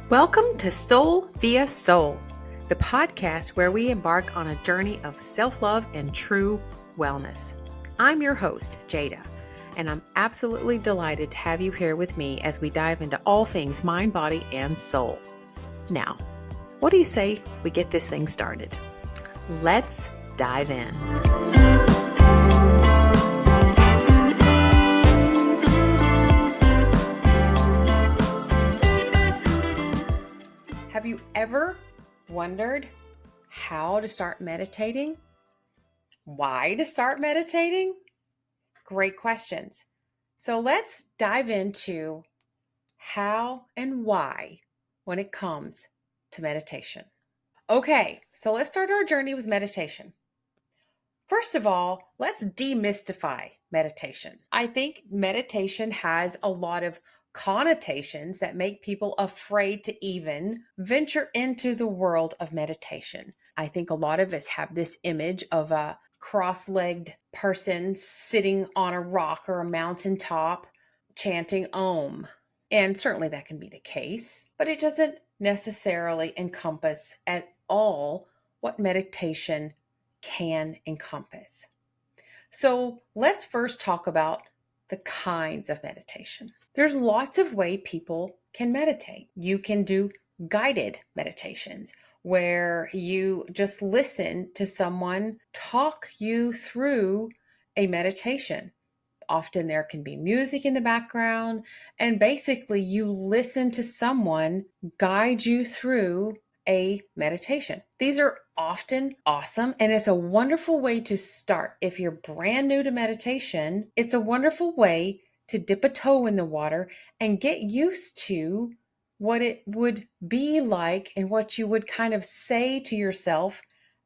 Welcome to Soul via Soul, the podcast where we embark on a journey of self-love and true wellness. I'm your host, Jada, and I'm absolutely delighted to have you here with me as we dive into all things mind, body, and soul. Now, what do you say we get this thing started? Let's dive in. Have you ever wondered how to start meditating? Why to start meditating? Great questions. So let's dive into how and why when it comes to meditation. Okay, so let's start our journey with meditation. First of all, let's demystify meditation. I think meditation has a lot of connotations that make people afraid to even venture into the world of meditation. I think a lot of us have this image of a cross-legged person sitting on a rock or a mountaintop chanting Om. And certainly that can be the case, but it doesn't necessarily encompass at all what meditation can encompass. So let's first talk about the kinds of meditation. There's lots of ways people can meditate. You can do guided meditations where you just listen to someone talk you through a meditation. Often there can be music in the background, and basically you listen to someone guide you through a meditation. These are often awesome, and it's a wonderful way to start. If you're brand new to meditation, it's a wonderful way to dip a toe in the water and get used to what it would be like and what you would kind of say to yourself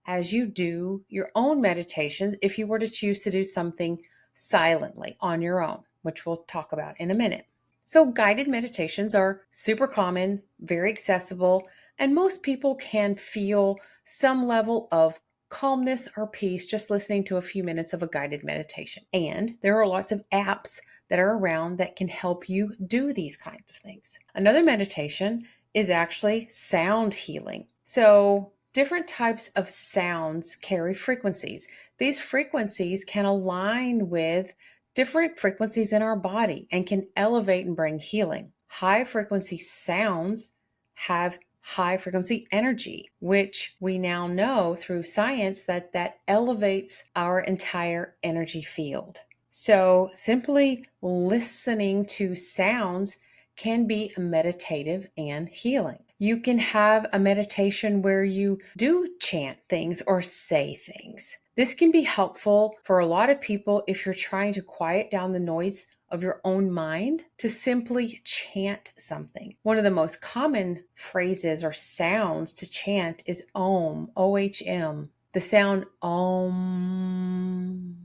as you do your own meditations if you were to choose to do something silently on your own, which we'll talk about in a minute. So guided meditations are super common, very accessible, and most people can feel some level of calmness or peace just listening to a few minutes of a guided meditation. And there are lots of apps that are around that can help you do these kinds of things. Another meditation is actually sound healing. So different types of sounds carry frequencies. These frequencies can align with different frequencies in our body and can elevate and bring healing. High frequency sounds have high frequency energy, which we now know through science that elevates our entire energy field. So simply listening to sounds can be meditative and healing. You can have a meditation where you do chant things or say things. This can be helpful for a lot of people if you're trying to quiet down the noise of your own mind to simply chant something. One of the most common phrases or sounds to chant is Om, O-H-M. The sound Om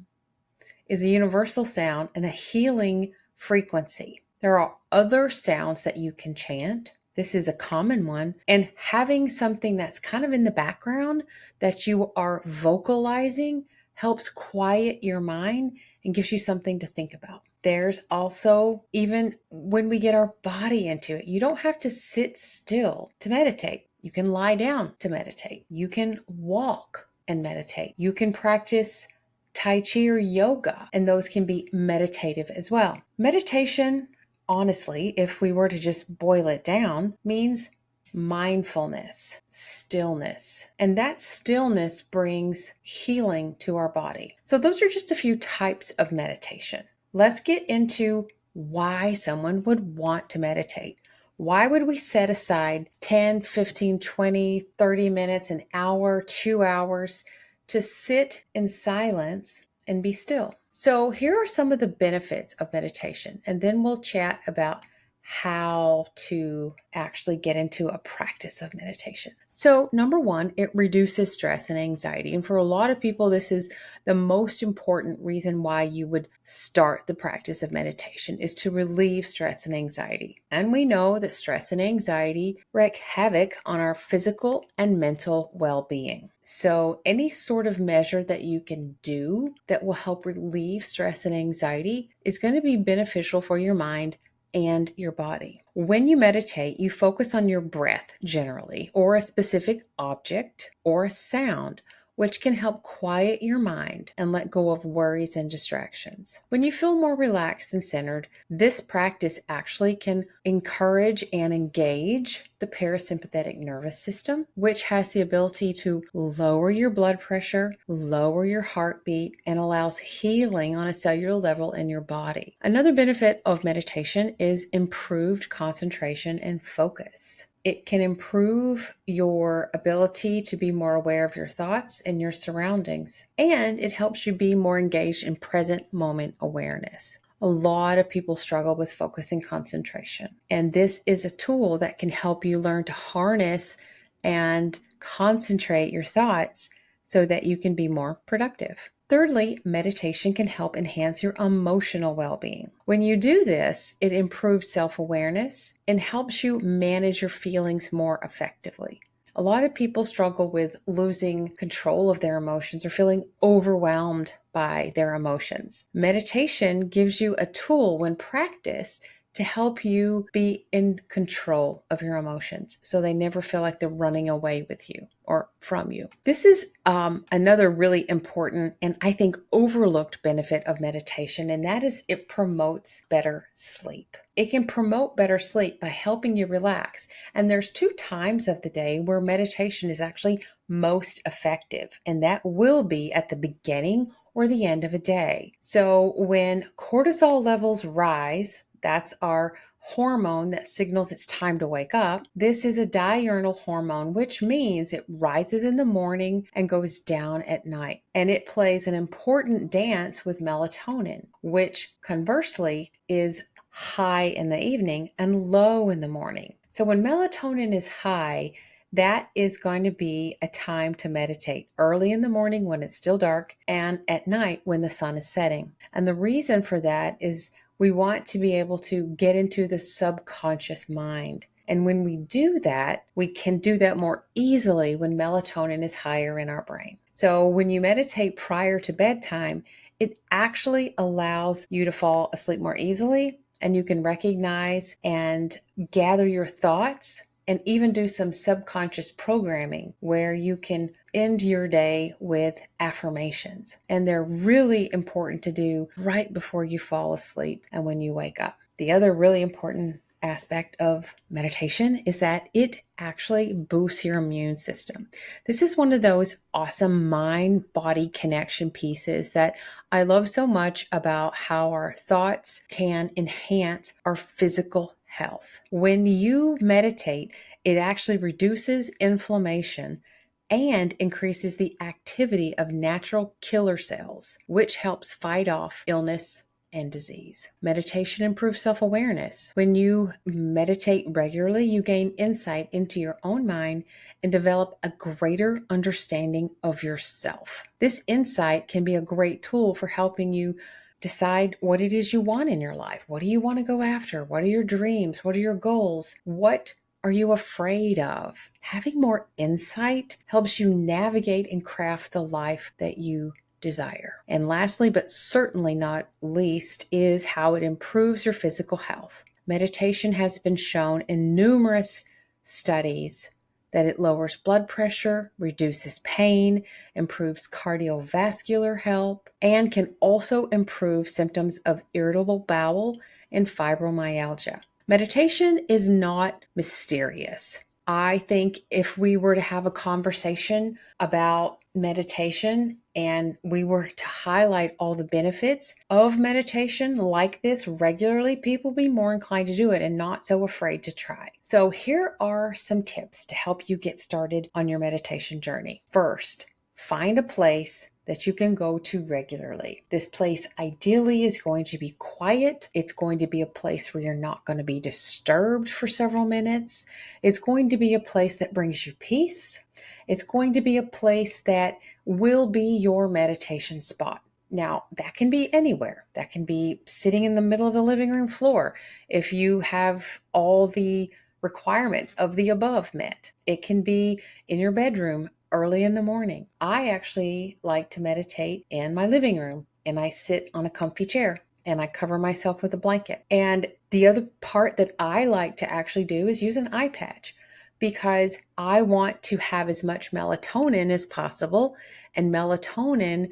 is a universal sound and a healing frequency. There are other sounds that you can chant. This is a common one. And having something that's kind of in the background that you are vocalizing helps quiet your mind and gives you something to think about. There's also, even when we get our body into it, you don't have to sit still to meditate. You can lie down to meditate. You can walk and meditate. You can practice Tai Chi or yoga, and those can be meditative as well. Meditation, honestly, if we were to just boil it down, means mindfulness, stillness. And that stillness brings healing to our body. So those are just a few types of meditation. Let's get into why someone would want to meditate. Why would we set aside 10, 15, 20, 30 minutes, an hour, 2 hours to sit in silence and be still? So here are some of the benefits of meditation, and then we'll chat about how to actually get into a practice of meditation. So, number one, it reduces stress and anxiety. And for a lot of people, this is the most important reason why you would start the practice of meditation is to relieve stress and anxiety. And we know that stress and anxiety wreak havoc on our physical and mental well-being. So, any sort of measure that you can do that will help relieve stress and anxiety is going to be beneficial for your mind and your body. When you meditate, you focus on your breath generally, or a specific object or a sound, which can help quiet your mind and let go of worries and distractions. When you feel more relaxed and centered, this practice actually can encourage and engage the parasympathetic nervous system, which has the ability to lower your blood pressure, lower your heartbeat, and allows healing on a cellular level in your body. Another benefit of meditation is improved concentration and focus. It can improve your ability to be more aware of your thoughts and your surroundings, and it helps you be more engaged in present moment awareness. A lot of people struggle with focus and concentration, and this is a tool that can help you learn to harness and concentrate your thoughts so that you can be more productive. Thirdly, meditation can help enhance your emotional well-being. When you do this, it improves self-awareness and helps you manage your feelings more effectively. A lot of people struggle with losing control of their emotions or feeling overwhelmed by their emotions. Meditation gives you a tool when practiced to help you be in control of your emotions so they never feel like they're running away with you or from you. This is another really important and I think overlooked benefit of meditation, and that is it promotes better sleep. It can promote better sleep by helping you relax. And there's 2 times of the day where meditation is actually most effective, and that will be at the beginning or the end of a day. So when cortisol levels rise, that's our hormone that signals it's time to wake up. This is a diurnal hormone, which means it rises in the morning and goes down at night. And it plays an important dance with melatonin, which conversely is high in the evening and low in the morning. So when melatonin is high, that is going to be a time to meditate early in the morning when it's still dark and at night when the sun is setting. And the reason for that is we want to be able to get into the subconscious mind. And when we do that, we can do that more easily when melatonin is higher in our brain. So when you meditate prior to bedtime, it actually allows you to fall asleep more easily, and you can recognize and gather your thoughts and even do some subconscious programming where you can end your day with affirmations. And they're really important to do right before you fall asleep and when you wake up. The other really important aspect of meditation is that it actually boosts your immune system. This is one of those awesome mind-body connection pieces that I love so much about how our thoughts can enhance our physical health. When you meditate, it actually reduces inflammation and increases the activity of natural killer cells, which helps fight off illness and disease. Meditation improves self-awareness. When you meditate regularly, you gain insight into your own mind and develop a greater understanding of yourself. This insight can be a great tool for helping you decide what it is you want in your life. What do you want to go after? What are your dreams? What are your goals? What are you afraid of? Having more insight helps you navigate and craft the life that you desire. And lastly, but certainly not least, is how it improves your physical health. Meditation has been shown in numerous studies that it lowers blood pressure, reduces pain, improves cardiovascular health, and can also improve symptoms of irritable bowel and fibromyalgia. Meditation is not mysterious. I think if we were to have a conversation about meditation and we were to highlight all the benefits of meditation like this regularly, people will be more inclined to do it and not so afraid to try. So here are some tips to help you get started on your meditation journey. First, find a place that you can go to regularly. This place ideally is going to be quiet. It's going to be a place where you're not going to be disturbed for several minutes. It's going to be a place that brings you peace. It's going to be a place that will be your meditation spot. Now, that can be anywhere. That can be sitting in the middle of the living room floor if you have all the requirements of the above met. It can be in your bedroom early in the morning. I actually like to meditate in my living room, and I sit on a comfy chair and I cover myself with a blanket. And the other part that I like to actually do is use an eye patch, because I want to have as much melatonin as possible. And melatonin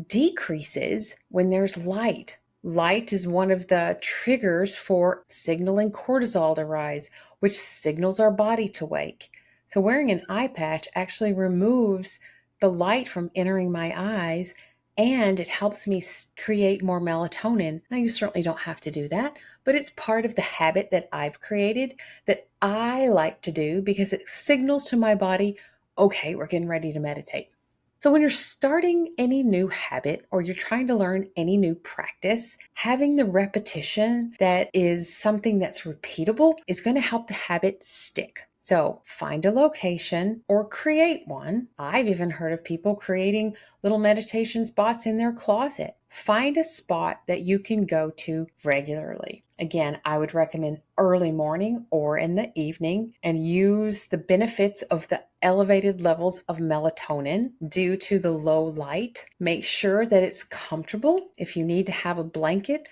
decreases when there's light. Light is one of the triggers for signaling cortisol to rise, which signals our body to wake. So wearing an eye patch actually removes the light from entering my eyes, and it helps me create more melatonin. Now, you certainly don't have to do that, but it's part of the habit that I've created that I like to do because it signals to my body, okay, we're getting ready to meditate. So when you're starting any new habit or you're trying to learn any new practice, having the repetition that is something that's repeatable is going to help the habit stick. So find a location or create one. I've even heard of people creating little meditation spots in their closet. Find a spot that you can go to regularly. Again, I would recommend early morning or in the evening, and use the benefits of the elevated levels of melatonin due to the low light. Make sure that it's comfortable. If you need to have a blanket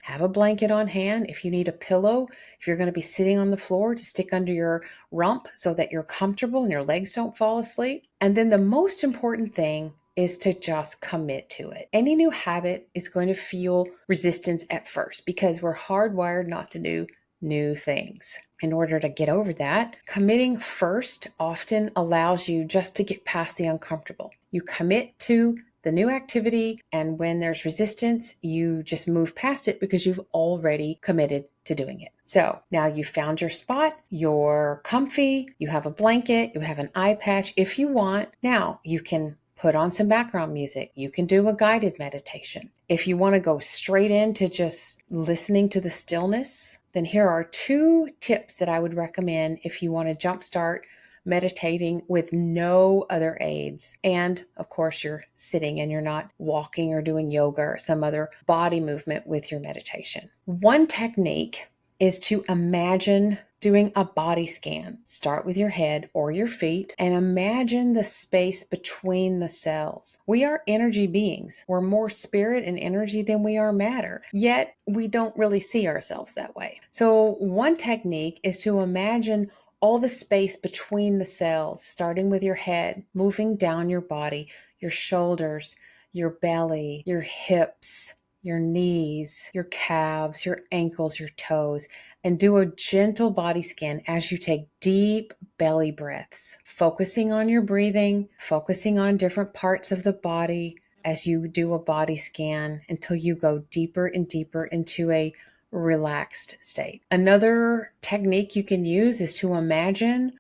on hand. If you need a pillow, if you're going to be sitting on the floor, to stick under your rump so that you're comfortable and your legs don't fall asleep. And then the most important thing is to just commit to it. Any new habit is going to feel resistance at first because we're hardwired not to do new things. In order to get over that, committing first often allows you just to get past the uncomfortable. You commit to the new activity, and when there's resistance, you just move past it because you've already committed to doing it. So now you found your spot, you're comfy, you have a blanket, you have an eye patch if you want. Now you can put on some background music. You can do a guided meditation. If you want to go straight into just listening to the stillness, then here are 2 tips that I would recommend if you want to jumpstart meditating with no other aids. And of course, you're sitting and you're not walking or doing yoga or some other body movement with your meditation. One technique is to imagine doing a body scan. Start with your head or your feet and imagine the space between the cells. We are energy beings. We're more spirit and energy than we are matter, yet we don't really see ourselves that way. So one technique is to imagine all the space between the cells, starting with your head, moving down your body, your shoulders, your belly, your hips, your knees, your calves, your ankles, your toes, and do a gentle body scan as you take deep belly breaths, focusing on your breathing, focusing on different parts of the body as you do a body scan until you go deeper and deeper into a relaxed state. Another technique you can use is to imagine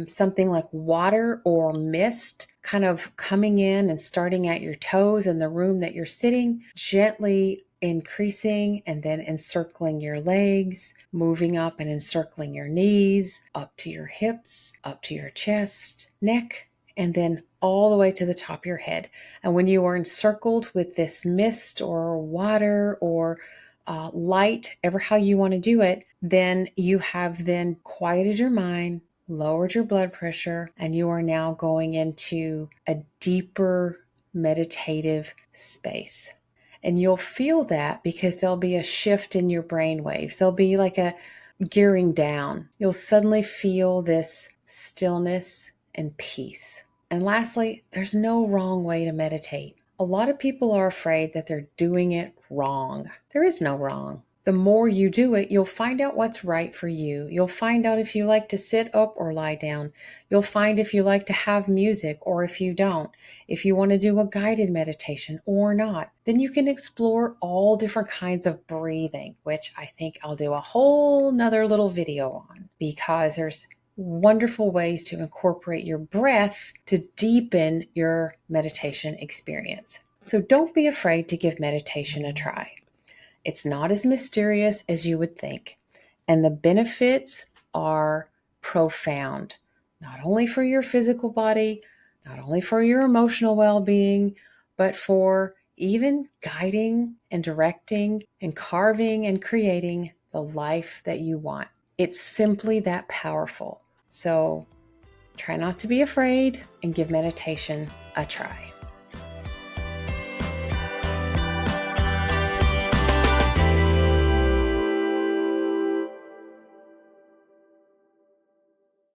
something like water or mist kind of coming in and starting at your toes in the room that you're sitting, gently increasing and then encircling your legs, moving up and encircling your knees, up to your hips, up to your chest, neck, and then all the way to the top of your head. And when you are encircled with this mist or water or light, ever how you want to do it, then you have then quieted your mind, lowered your blood pressure, and you are now going into a deeper meditative space. And you'll feel that because there'll be a shift in your brain waves. There'll be like a gearing down. You'll suddenly feel this stillness and peace. And lastly, there's no wrong way to meditate. A lot of people are afraid that they're doing it wrong. There is no wrong. The more you do it, you'll find out what's right for you. You'll find out if you like to sit up or lie down. You'll find if you like to have music or if you don't. If you want to do a guided meditation or not. Then you can explore all different kinds of breathing, which I think I'll do a whole nother little video on because there's wonderful ways to incorporate your breath to deepen your meditation experience. So don't be afraid to give meditation a try. It's not as mysterious as you would think, and the benefits are profound, not only for your physical body, not only for your emotional well-being, but for even guiding and directing and carving and creating the life that you want. It's simply that powerful. So try not to be afraid and give meditation a try.